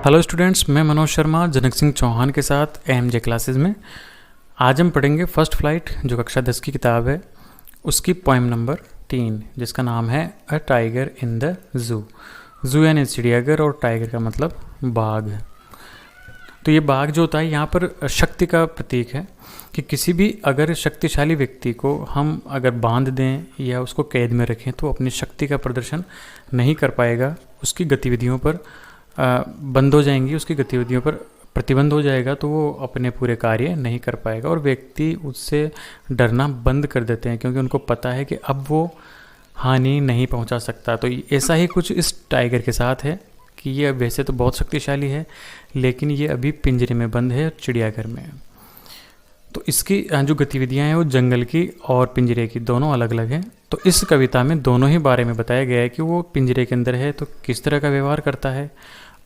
Hello students, मैं मनोज शर्मा जनक सिंह चौहान के साथ एमजे क्लासेस में। आज हम पढ़ेंगे फर्स्ट फ्लाइट, जो कक्षा 10 की किताब है, उसकी पोएम नंबर 3, जिसका नाम है अ टाइगर इन द जू। जू यानी चिड़ियाघर और टाइगर का मतलब बाघ। तो ये बाघ जो होता है यहाँ पर शक्ति का प्रतीक है कि किसी भी अगर शक्तिशाली व्यक्ति को हम अगर बांध दें या उसको कैद में रखें तो अपनी शक्ति का प्रदर्शन नहीं कर पाएगा, उसकी गतिविधियों पर बंद हो जाएंगी, उसकी गतिविधियों पर प्रतिबंध हो जाएगा, तो वो अपने पूरे कार्य नहीं कर पाएगा और व्यक्ति उससे डरना बंद कर देते हैं क्योंकि उनको पता है कि अब वो हानि नहीं पहुंचा सकता। तो ऐसा ही कुछ इस टाइगर के साथ है कि ये वैसे तो बहुत शक्तिशाली है, लेकिन ये अभी पिंजरे में बंद है, चिड़ियाघर में। तो इसकी जो गतिविधियां हैं वो जंगल की और पिंजरे की दोनों अलग अलग हैं। तो इस कविता में दोनों ही बारे में बताया गया है कि वो पिंजरे के अंदर है तो किस तरह का व्यवहार करता है,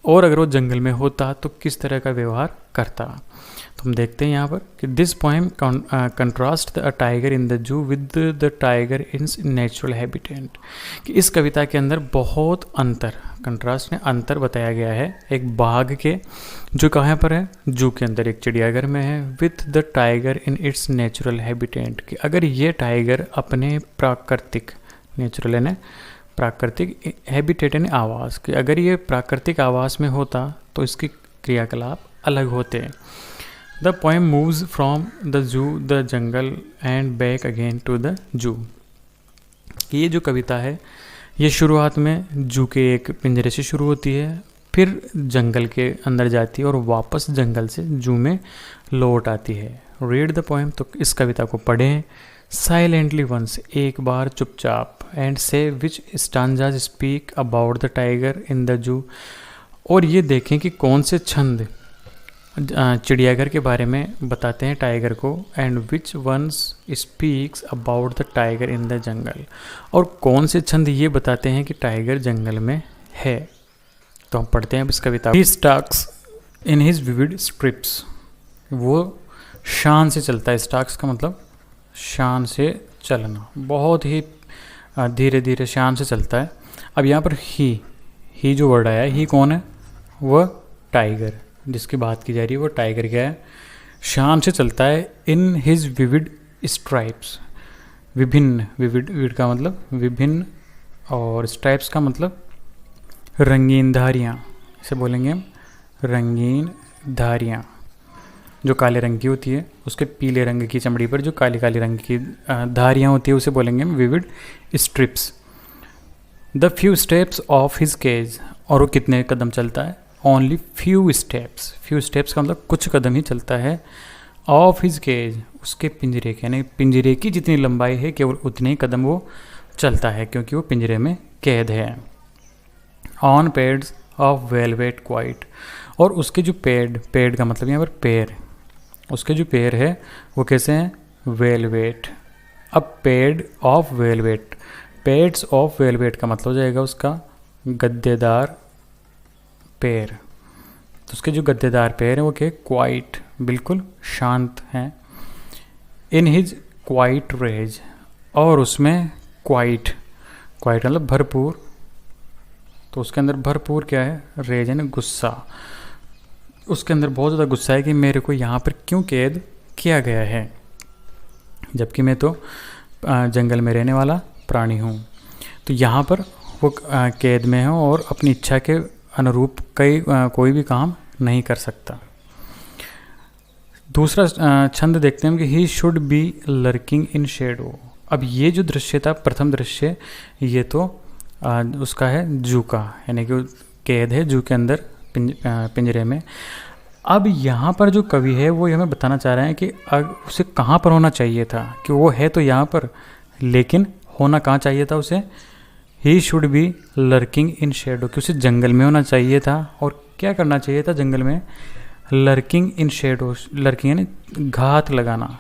और अगर वो जंगल में होता तो किस तरह का व्यवहार करता। तो हम देखते हैं यहाँ पर कि this poem contrast the tiger in the जू with the tiger in natural habitat. कि इस कविता के अंदर बहुत अंतर, कंट्रास्ट में अंतर बताया गया है एक बाघ के जो कहाँ पर है, जू के अंदर, एक चिड़ियाघर में है, with the tiger in its natural habitat. कि अगर ये टाइगर अपने प्राकृतिक, नेचुरल यानी प्राकृतिक, हैबिटेट यानी आवास, कि अगर ये प्राकृतिक आवास में होता तो इसके क्रियाकलाप अलग होते। The poem moves from the zoo the jungle and back again to the zoo. ये जो कविता है ये शुरुआत में जू के एक पिंजरे से शुरू होती है, फिर जंगल के अंदर जाती है और वापस जंगल से जू में लौट आती है। रीड द पोएम, तो इस कविता को पढ़ें साइलेंटली वंस, एक बार चुपचाप, एंड से which stanzas speak about the tiger in the zoo, और ये देखें कि कौन से छंद चिड़ियाघर के बारे में बताते हैं टाइगर को, and which once speaks about the tiger in the jungle, और कौन से छंद ये बताते हैं कि टाइगर जंगल में है। तो हम पढ़ते हैं अब इस कविता। He stalks in his vivid stripes, वो शान से चलता है। स्टाक्स का मतलब शान से चलना, बहुत ही धीरे धीरे शान से चलता है। अब यहाँ पर ही जो वर्ड आया है, ही कौन है, वह टाइगर जिसकी बात की जा रही है, वो टाइगर क्या है, शान से चलता है। इन हिज विविड स्ट्राइप्स, विभिन्न, विविड का मतलब विभिन्न, और स्ट्राइप्स का मतलब रंगीन धारियाँ, इसे बोलेंगे हम रंगीन धारियाँ। जो काले रंग की होती है उसके पीले रंग की चमड़ी पर जो काली काली रंग की धारियाँ होती है उसे बोलेंगे हम vivid stripes. The few steps of his cage, और वो कितने कदम चलता है, only few steps, few steps का मतलब कुछ कदम ही चलता है। ऑफ हिज केज, उसके पिंजरे के, यानी पिंजरे की जितनी लंबाई है केवल उतने ही कदम वो चलता है क्योंकि वो पिंजरे में कैद है। On pads of velvet quite, और उसके जो पेड का मतलब यहाँ पर पैर, उसके जो पैर है वो कैसे हैं, वेलवेट। अब paid of velvet, pads of velvet का मतलब हो जाएगा उसका गद्देदार पैर। तो उसके जो गद्देदार पैर हैं वो क्या, क्वाइट, बिल्कुल शांत हैं। इन हिज क्वाइट रेज, और उसमें क्वाइट मतलब भरपूर, तो उसके अंदर भरपूर क्या है, रेज यानी गुस्सा। उसके अंदर बहुत ज़्यादा गुस्सा है कि मेरे को यहाँ पर क्यों कैद किया गया है, जबकि मैं तो जंगल में रहने वाला प्राणी हूँ। तो यहाँ पर वो कैद में है और अपनी इच्छा के अनुरूप कोई भी काम नहीं कर सकता। दूसरा छंद देखते हैं कि he should be lurking in shadow. अब ये जो दृश्य था, प्रथम दृश्य, ये तो उसका है जू का, यानी कि कैद है जू के अंदर पिंजरे में। अब यहाँ पर जो कवि है वो हमें बताना चाह रहे हैं कि उसे कहाँ पर होना चाहिए था, कि वो है तो यहाँ पर, लेकिन होना कहाँ चाहिए था उसे, ही should be lurking in shadow, कि उसे जंगल में होना चाहिए था। और क्या करना चाहिए था जंगल में, लर्किंग इन शेडो, लर्किंग यानी घात लगाना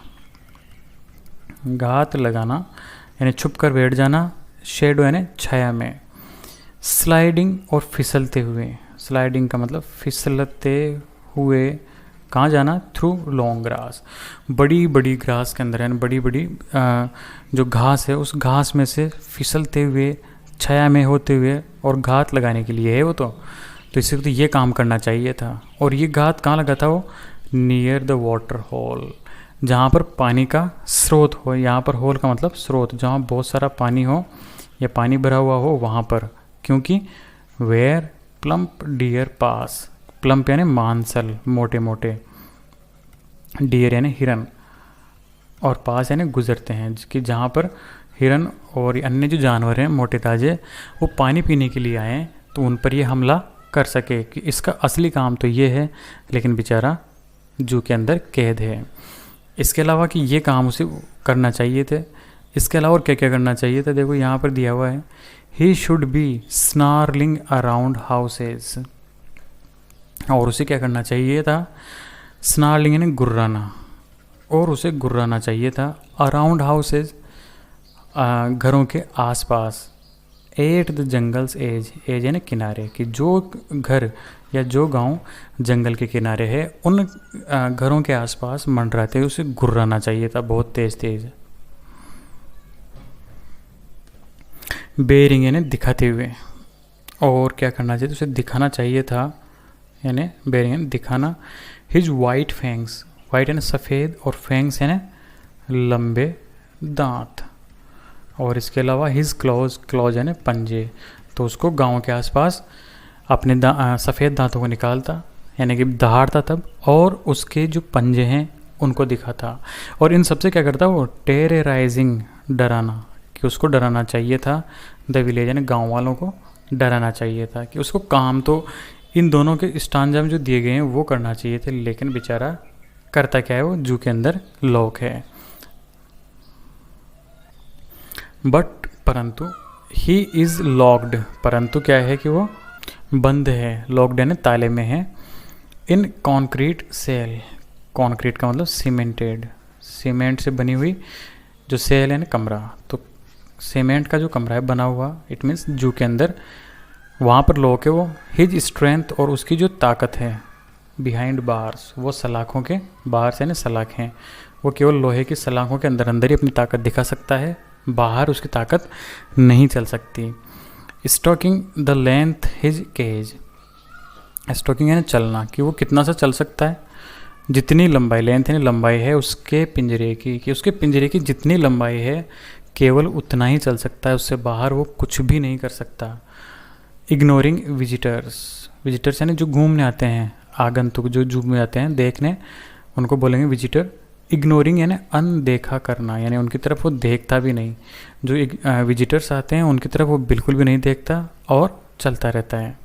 यानी छुप कर बैठ जाना, शेडो यानी छाया में। स्लाइडिंग और फिसलते हुए, स्लाइडिंग का मतलब फिसलते हुए, कहाँ जाना, थ्रू लॉन्ग ग्रास, बड़ी बड़ी ग्रास के अंदर, यानी बड़ी बड़ी जो घास है उस घास में से फिसलते हुए, छाया में होते हुए, और घात लगाने के लिए है वो तो इसी वक्त ये काम करना चाहिए था। और ये घात कहाँ लगा था? वो नियर द वाटर होल, जहाँ पर पानी का स्रोत हो। यहाँ पर होल का मतलब स्रोत, जहाँ बहुत सारा पानी हो या पानी भरा हुआ हो वहाँ पर। क्योंकि where plump deer pass, plump यानी मांसल, मोटे मोटे, डियर यानी हिरन, और पास यानी गुजरते हैं, कि जहाँ पर हिरन और अन्य जो जानवर हैं मोटे ताजे वो पानी पीने के लिए आए तो उन पर ये हमला कर सके। कि इसका असली काम तो ये है, लेकिन बेचारा जू के अंदर कैद है। इसके अलावा कि ये काम उसे करना चाहिए थे, इसके अलावा और क्या क्या करना चाहिए था? देखो यहाँ पर दिया हुआ है, he should be snarling around houses. और उसे क्या करना चाहिए था? स्नार्लिंग यानी गुर्राना, और उसे गुर्राना चाहिए था अराउंड हाउसेज, घरों के आसपास। At the jungle's edge, edge यानी किनारे, कि जो घर या जो गांव जंगल के किनारे है उन घरों के आसपास मंडराते हुए उसे गुर्राना चाहिए था बहुत तेज तेज। बेरिंग यानी दिखाते हुए, और क्या करना चाहिए? उसे दिखाना चाहिए था, यानी बेरिंग यानी दिखाना। हिज वाइट फैंग्स, वाइट यानी सफ़ेद, और फैंग्स यानी लंबे दांत। और इसके अलावा हिज क्लॉज, क्लॉज यानी पंजे, तो उसको गांव के आसपास अपने सफ़ेद दांतों को निकालता, यानी कि दहाड़ता तब, और उसके जो पंजे हैं उनको दिखाता। और इन सबसे क्या करता? वो टेरराइजिंग, डराना, कि उसको डराना चाहिए था। द विलेज यानी गाँव वालों को डराना चाहिए था। कि उसको काम तो इन दोनों के स्टांजा में जो दिए गए हैं वो करना चाहिए थे, लेकिन बेचारा करता क्या है? वो जू के अंदर लॉक है। बट परंतु ही इज़ लॉक्ड, परंतु क्या है कि वो बंद है, लॉक्ड यानी ताले में है। इन कॉन्क्रीट सेल, कॉन्क्रीट का मतलब सीमेंटेड, सीमेंट से बनी हुई जो सेल है ना कमरा, तो सीमेंट का जो कमरा है बना हुआ, इट मीन्स जू के अंदर, वहाँ पर लॉक है वो। हिज स्ट्रेंथ, और उसकी जो ताकत है, बिहाइंड बार्स, वो सलाखों के, बार्स यानी सलाखें, वो केवल लोहे की सलाखों के अंदर अंदर ही अपनी ताकत दिखा सकता है, बाहर उसकी ताकत नहीं चल सकती। Stalking the length his cage, stalking यानी चलना, कि वो कितना सा चल सकता है, जितनी लंबाई, लेंथ यानी लंबाई है उसके पिंजरे की, कि उसके पिंजरे की जितनी लंबाई है केवल उतना ही चल सकता है, उससे बाहर वो कुछ भी नहीं कर सकता। इग्नोरिंग विजिटर्स, विजिटर्स यानी जो घूमने आते हैं, आगंतुक जो जू में आते हैं देखने, उनको बोलेंगे विजिटर। इग्नोरिंग यानी अनदेखा करना, यानी उनकी तरफ वो देखता भी नहीं, जो विजिटर्स आते हैं उनकी तरफ वो बिल्कुल भी नहीं देखता और चलता रहता है।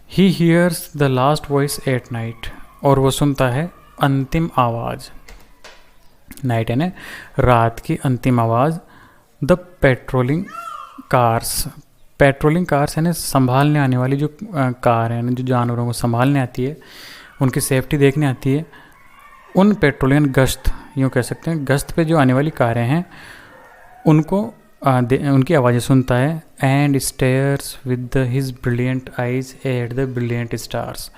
He hears the last voice at night, और वो सुनता है अंतिम आवाज़, नाइट यानी रात की अंतिम आवाज़। The patrolling cars, patrolling cars यानी संभालने आने वाली जो कार है, यानी जो जानवरों को संभालने आती है, उनकी सेफ्टी देखने आती है, उन पेट्रोलियन गश्त, यूँ कह सकते हैं गश्त पे जो आने वाली कारें हैं उनको उनकी आवाज़ें सुनता है। And stairs with his brilliant eyes at the brilliant stars,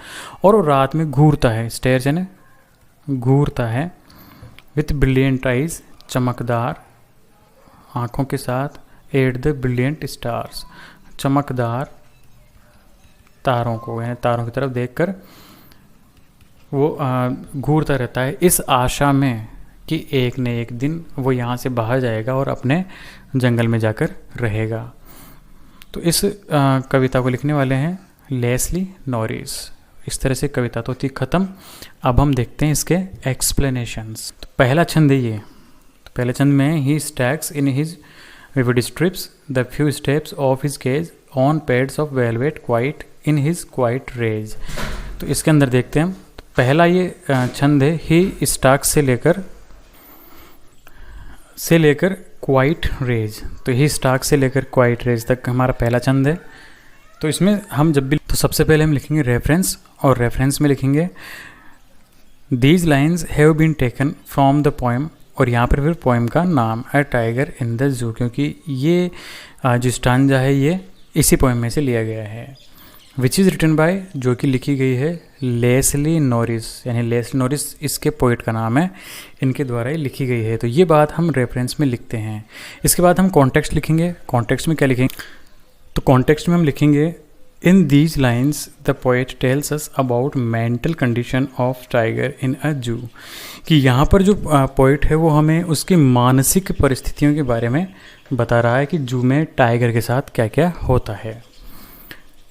और वो रात में घूरता है, स्टेयर्स यानी घूरता है, विथ ब्रिलियंट आइज चमकदार आँखों के साथ, एट द ब्रिलियंट स्टार्स चमकदार तारों को, यानी तारों की तरफ देखकर वो घूरता रहता है, इस आशा में कि एक न एक दिन वो यहाँ से बाहर जाएगा और अपने जंगल में जाकर रहेगा। तो इस कविता को लिखने वाले हैं लेस्ली नॉरिस। इस तरह से कविता तो थी ख़त्म। अब हम देखते हैं इसके एक्सप्लेनेशंस। तो पहला छंद है ये, तो पहले छंद में he stalks in his vivid stripes the few steps of his cage on pads of velvet quiet in his quiet rage. तो इसके अंदर देखते हैं हम, तो पहला ये छंद है ही स्टैक्स से लेकर क्वाइट रेज। तो ही स्टैक्स से लेकर क्वाइट रेज तक हमारा पहला छंद है। तो इसमें हम जब भी, तो सबसे पहले हम लिखेंगे रेफरेंस, और रेफरेंस में लिखेंगे these lines have been taken from the poem, और यहाँ पर फिर पोएम का नाम है टाइगर इन द जू, क्योंकि ये जो स्टांजा है ये इसी पोएम में से लिया गया है। विच इज़ रिटन बाय, जो कि लिखी गई है लेस्ली नॉरिस, यानी लेस्ली नॉरिस इसके पोइट का नाम है, इनके द्वारा ही लिखी गई है। तो ये बात हम रेफरेंस में लिखते हैं। इसके बाद हम कॉन्टेक्स्ट लिखेंगे। कॉन्टेक्स्ट में क्या लिखेंगे? तो कॉन्टेक्स्ट में हम लिखेंगे in these lines the poet tells us about mental condition of tiger in a zoo, कि यहाँ पर जो पोएट है वो हमें उसकी मानसिक परिस्थितियों के बारे में बता रहा है कि जू में टाइगर के साथ क्या क्या होता है।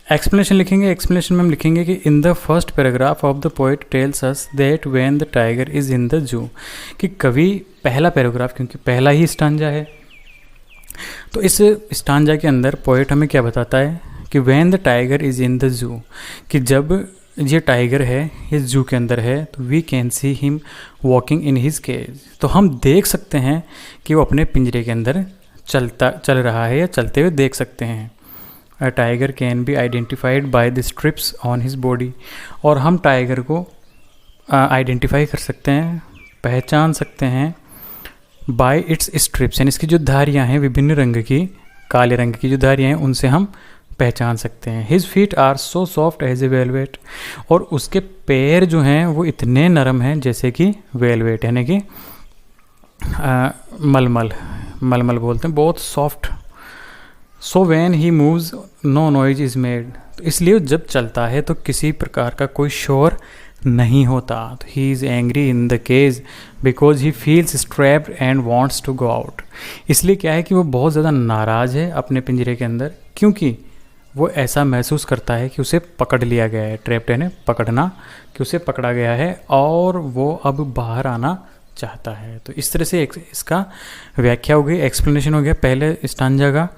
एक्सप्लेनेशन लिखेंगे। एक्सप्लेनेशन में हम लिखेंगे कि in the first paragraph of the poet tells us that when the tiger is in the जू, कि कवि पहला पैराग्राफ, क्योंकि पहला ही स्टांजा है, तो इस स्टांजा के अंदर पोएट हमें क्या बताता है कि when the tiger is in the जू, कि जब ये टाइगर है ये जू के अंदर है, तो we can see him walking in his cage, तो हम देख सकते हैं कि वो अपने पिंजरे के अंदर चल रहा है या चलते हुए देख सकते हैं। A tiger can be identified by the strips on his body, और हम टाइगर को आइडेंटिफाई कर सकते हैं, पहचान सकते हैं बाय इट्स स्ट्रिप्स, यानी इसकी जो धारियाँ हैं विभिन्न रंग की, काले रंग की जो धारियाँ हैं उनसे हम पहचान सकते हैं। His feet are so soft as a velvet, और उसके पैर जो हैं वो इतने नरम हैं जैसे कि वेलवेट, यानी कि मलमल बोलते हैं, बहुत soft. So when he moves no noise is made, तो इसलिए जब चलता है तो किसी प्रकार का कोई शोर नहीं होता। तो he is angry in the cage because he feels strapped and wants to go out, इसलिए क्या है कि वो बहुत ज़्यादा नाराज़ है अपने पिंजरे के अंदर, क्योंकि वो ऐसा महसूस करता है कि उसे पकड़ लिया गया है। ट्रैप्ड यानी पकड़ना, कि उसे पकड़ा गया है और वो अब बाहर आना चाहता है। तो इस तरह से इसका व्याख्या हो गई, एक्सप्लेनेशन हो गया पहले स्टांजा का।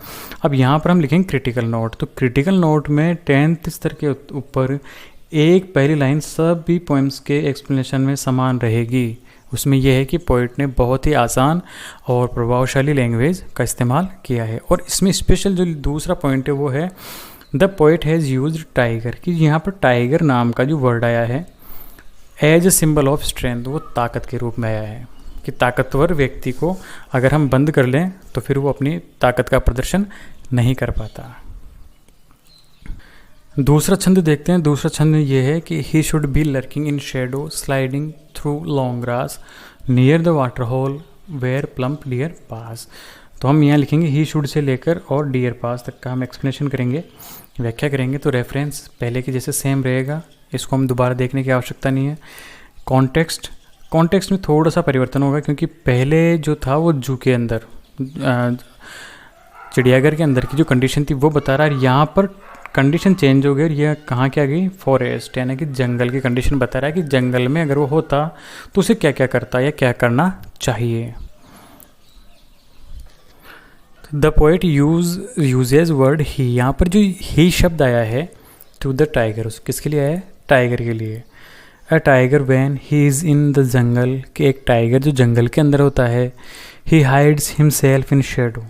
अब यहाँ पर हम लिखेंगे क्रिटिकल नोट। तो क्रिटिकल नोट में 10th स्तर के ऊपर एक पहली लाइन सभी पोएम्स के एक्सप्लेनेशन में समान रहेगी। उसमें यह है कि पोइट ने बहुत ही आसान और प्रभावशाली लैंग्वेज का इस्तेमाल किया है। और इसमें स्पेशल जो दूसरा पॉइंट है वो है the poet has used tiger, कि यहाँ पर टाइगर नाम का जो वर्ड आया है as a symbol of strength, वो ताकत के रूप में आया है, कि ताकतवर व्यक्ति को अगर हम बंद कर लें तो फिर वो अपनी ताकत का प्रदर्शन नहीं कर पाता। दूसरा छंद देखते हैं। दूसरा छंद ये है कि he should be lurking in shadow sliding through long grass near the water hole where plump deer pass. तो हम यहाँ लिखेंगे ही शुड से लेकर और डियर पास तक का हम एक्सप्लेनेशन करेंगे, व्याख्या करेंगे। तो रेफरेंस पहले के जैसे सेम रहेगा, इसको हम दोबारा देखने की आवश्यकता नहीं है। कॉन्टेक्स्ट में थोड़ा सा परिवर्तन होगा, क्योंकि पहले जो था वो जू के अंदर, चिड़ियाघर के अंदर की जो कंडीशन थी वो बता रहा है, यहाँ पर कंडीशन चेंज हो गई और यह कहाँ क्या गई, फॉरेस्ट, यानी कि जंगल की कंडीशन बता रहा है कि जंगल में अगर वो होता तो उसे क्या क्या करता या क्या करना चाहिए। द पोएट यूजेज वर्ड ही, यहाँ पर जो ही शब्द आया है टू द टाइगर, किसके लिए आया है, टाइगर के लिए। A tiger when he is in the jungle, कि एक टाइगर जो जंगल के अंदर होता है। He hides himself in shadow,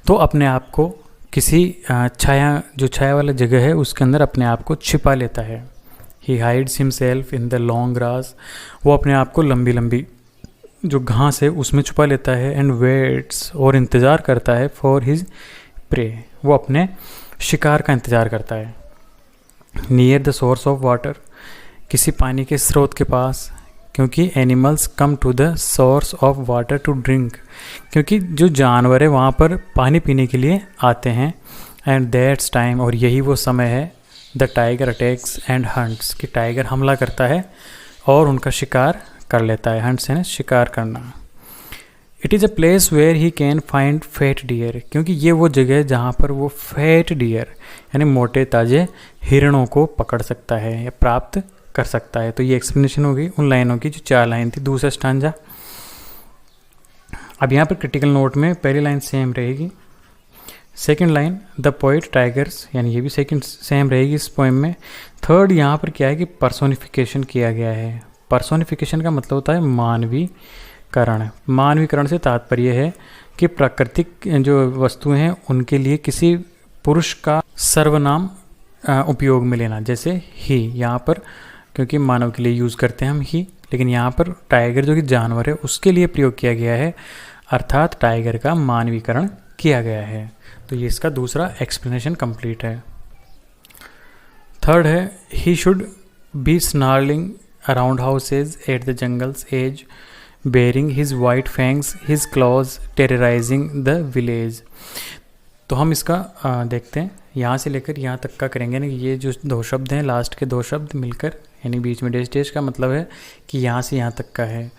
तो अपने आप को किसी छाया वाला जगह है उसके अंदर अपने आप को छिपा लेता है। He hides himself in the long grass, वो अपने आप को लंबी लंबी जो घास है उसमें छुपा लेता है। एंड वेट्स, और इंतज़ार करता है, फॉर हिज प्रे, वो अपने शिकार का इंतज़ार करता है। Near the source of water, किसी पानी के स्रोत के पास, क्योंकि animals come to the source of water to drink, क्योंकि जो जानवर है वहाँ पर पानी पीने के लिए आते हैं। एंड दैट्स टाइम, और यही वो समय है, the tiger attacks and hunts, कि टाइगर हमला करता है और उनका शिकार कर लेता है। हंट्स है शिकार करना। It is a place where he can find fat deer, क्योंकि ये वो जगह है जहाँ पर वो फैट डियर यानी मोटे ताज़े हिरणों को पकड़ सकता है या प्राप्त कर सकता है। तो ये एक्सप्लेनेशन हो गई उन लाइनों की जो 4 लाइन थी, दूसरा स्टांजा। अब यहाँ पर क्रिटिकल नोट में पहली लाइन सेम रहेगी, second line the poet tigers, यानी ये भी सेकंड सेम रहेगी इस पोएम में। थर्ड यहाँ पर क्या है कि पर्सोनिफिकेशन किया गया है। पर्सोनिफिकेशन का मतलब होता है मानवीकरण। मानवीकरण से तात्पर्य है कि प्राकृतिक जो वस्तुएं हैं उनके लिए किसी पुरुष का सर्वनाम उपयोग में लेना, जैसे ही, यहाँ पर क्योंकि मानव के लिए यूज़ करते हैं हम ही, लेकिन यहाँ पर टाइगर जो कि जानवर है उसके लिए प्रयोग किया गया है, अर्थात टाइगर का मानवीकरण किया गया है। तो ये इसका दूसरा एक्सप्लेनेशन कंप्लीट है। थर्ड है he should be snarling around houses at the jungle's edge baring his white fangs his claws terrorising the village. तो हम इसका देखते हैं, यहाँ से लेकर यहाँ तक का करेंगे ना। ये जो दो शब्द हैं, लास्ट के दो शब्द मिलकर, यानी बीच में डैश डैश का मतलब है कि यहाँ से यहाँ तक का है।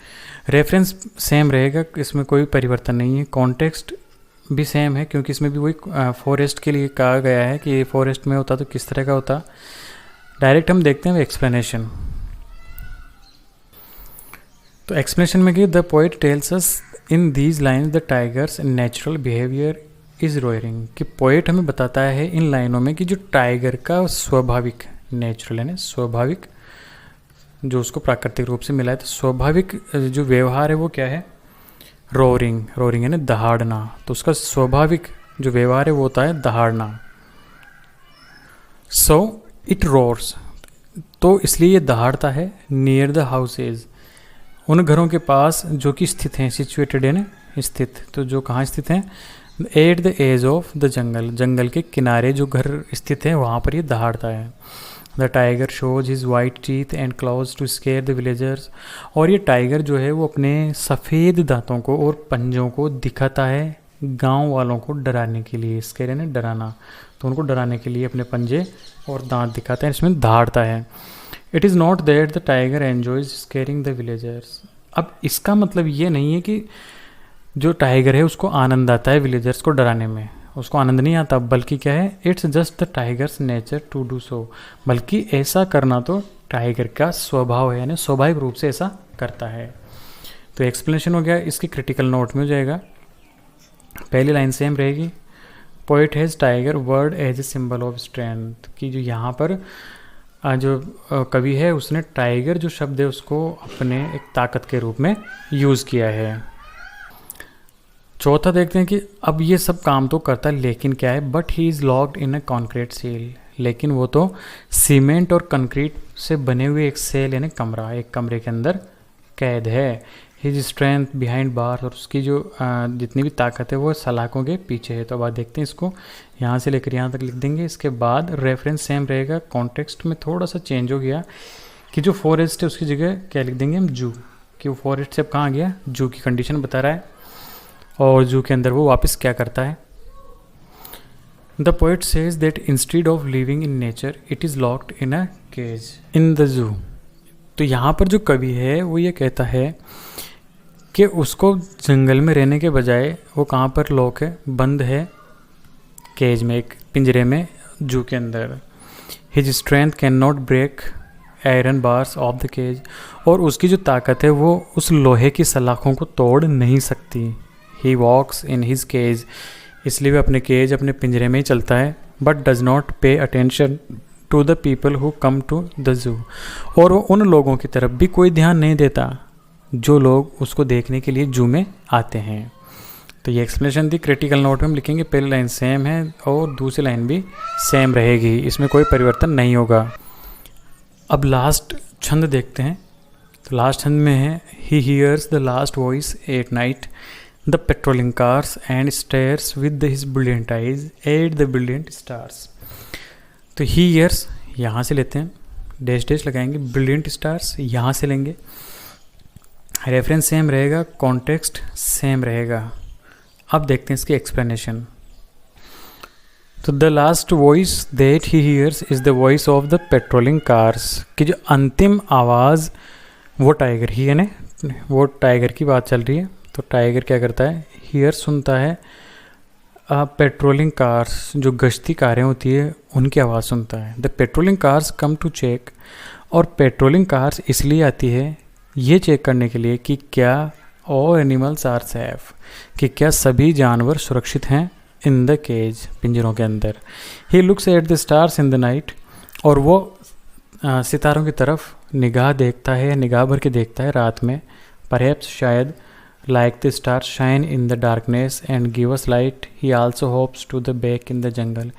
रेफरेंस सेम रहेगा, इसमें कोई परिवर्तन नहीं है। कॉन्टेक्स्ट भी सेम है, क्योंकि इसमें भी वही फॉरेस्ट के लिए कहा गया है कि ये फॉरेस्ट में होता तो किस तरह का होता। डायरेक्ट हम देखते हैं एक्सप्लेनेशन। तो एक्सप्लेनेशन में कि the poet tells us in these lines the tiger's natural behaviour is roaring, कि पोएट हमें बताता है इन लाइनों में कि जो टाइगर का स्वाभाविक, नेचुरल है ना, स्वाभाविक जो उसको प्राकृतिक रूप से मिला है, तो स्वाभाविक जो व्यवहार है वो क्या है, रोरिंग। रोरिंग है ना दहाड़ना, तो उसका स्वाभाविक जो व्यवहार है वो होता है दहाड़ना। सो इट रोर्स, तो इसलिए ये दहाड़ता है। नियर द हाउसेज, उन घरों के पास जो कि स्थित हैं, सिचुएटेड है ना, स्थित, तो जो कहाँ स्थित हैं, at the edge of the jungle, जंगल के किनारे जो घर स्थित है वहाँ पर ये दहाड़ता है। The tiger shows his white teeth and claws to scare the villagers, और ये टाइगर जो है वो अपने सफ़ेद दांतों को और पंजों को दिखाता है गांव वालों को डराने के लिए। स्केयर है ना डराना, तो उनको डराने के लिए अपने पंजे और दांत दिखाता है, इसमें दहाड़ता है। It is not that the tiger enjoys squaring the villagers. अब इसका मतलब ये नहीं है कि जो टाइगर है उसको आनंद आता है विलेजर्स को डराने में, उसको आनंद नहीं आता, बल्कि क्या है, it's just the tiger's nature to do so, बल्कि ऐसा करना तो टाइगर का स्वभाव है, यानी स्वाभाविक रूप से ऐसा करता है। तो एक्सप्लेनेशन हो गया, इसकी क्रिटिकल नोट में हो जाएगा। पहली लाइन सेम रहेगी, poet has tiger word as a symbol of strength, कि जो यहाँ पर जो कवि है उसने टाइगर जो शब्द है उसको अपने एक ताकत के रूप में यूज़ किया है। चौथा देखते हैं कि अब ये सब काम तो करता है, लेकिन क्या है, but he is locked in a concrete cell, लेकिन वो तो सीमेंट और कंक्रीट से बने हुए एक सेल यानी कमरा, एक कमरे के अंदर कैद है। हिज स्ट्रेंथ बिहाइंड बार, और उसकी जो जितनी भी ताकत है वो सलाखों के पीछे है। तो अब देखते हैं इसको, यहाँ से लेकर यहाँ तक लिख देंगे। इसके बाद रेफरेंस सेम रहेगा, कॉन्टेक्स्ट में थोड़ा सा चेंज हो गया कि जो फॉरेस्ट है उसकी जगह क्या लिख देंगे हम, जू, कि वो फॉरेस्ट से अब कहाँ गया, जू की कंडीशन बता रहा है, और जू के अंदर वो वापस क्या करता है। The poet says that instead of living in nature it is locked in a cage in the zoo. तो यहाँ पर जो कवि है वो ये कहता है कि उसको जंगल में रहने के बजाय वो कहाँ पर लॉक है, बंद है केज में, एक पिंजरे में, जू के अंदर। His strength can not break iron bars of the cage, और उसकी जो ताकत है वो उस लोहे की सलाखों को तोड़ नहीं सकती। ही वॉक्स इन हिज केज, इसलिए वह अपने केज, अपने पिंजरे में ही चलता है। But does not pay attention to the people who come to the zoo, और वो उन लोगों की तरफ भी कोई ध्यान नहीं देता जो लोग उसको देखने के लिए जू में आते हैं। तो ये एक्सप्लेनेशन थी। क्रिटिकल नोट में हम लिखेंगे पहली लाइन सेम है और दूसरी लाइन भी सेम रहेगी, इसमें कोई परिवर्तन नहीं होगा। अब लास्ट छंद देखते हैं। तो लास्ट छंद में है, he hears the last voice at night the patrolling cars and stairs with his brilliant eyes at the brilliant stars. तो ही हियर्स यहाँ से लेते हैं, डैश डैश लगाएंगे, ब्रिलियंट स्टार्स यहाँ से लेंगे। रेफरेंस सेम रहेगा, कॉन्टेक्स्ट सेम रहेगा। अब देखते हैं इसकी एक्सप्लेनेशन। तो the last voice that he hears is the voice of the patrolling cars, कि जो अंतिम आवाज़ वो टाइगर ही है ना, वो टाइगर की बात चल रही है। तो टाइगर क्या करता है, हियर सुनता है पेट्रोलिंग कार्स, जो गश्ती कारें होती है उनकी आवाज़ सुनता है। The patrolling cars come to check, और पेट्रोलिंग कार्स इसलिए आती है ये चेक करने के लिए कि क्या ऑल एनिमल्स आर सेफ, कि क्या सभी जानवर सुरक्षित हैं इन द केज, पिंजरों के अंदर। He looks at the stars in the night, और वो सितारों की तरफ निगाह देखता है, निगाह भर के देखता है रात में। परहैप्स शायद, like the star shine in the darkness and give us light, he also hopes to the back in the jungle,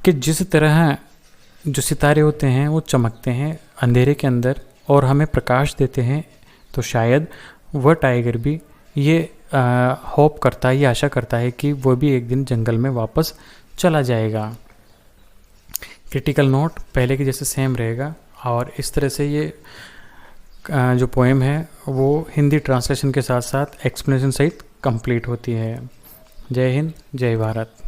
कि जिस तरह जो सितारे होते हैं वो चमकते हैं अंधेरे के अंदर और हमें प्रकाश देते हैं, तो शायद वह टाइगर भी ये होप करता है, ये आशा करता है कि वो भी एक दिन जंगल में वापस चला जाएगा। क्रिटिकल नोट पहले की जैसे सेम रहेगा, और इस तरह से ये जो पोएम है वो हिंदी ट्रांसलेशन के साथ साथ एक्सप्लेनेशन सहित कंप्लीट होती है। जय हिंद, जय भारत।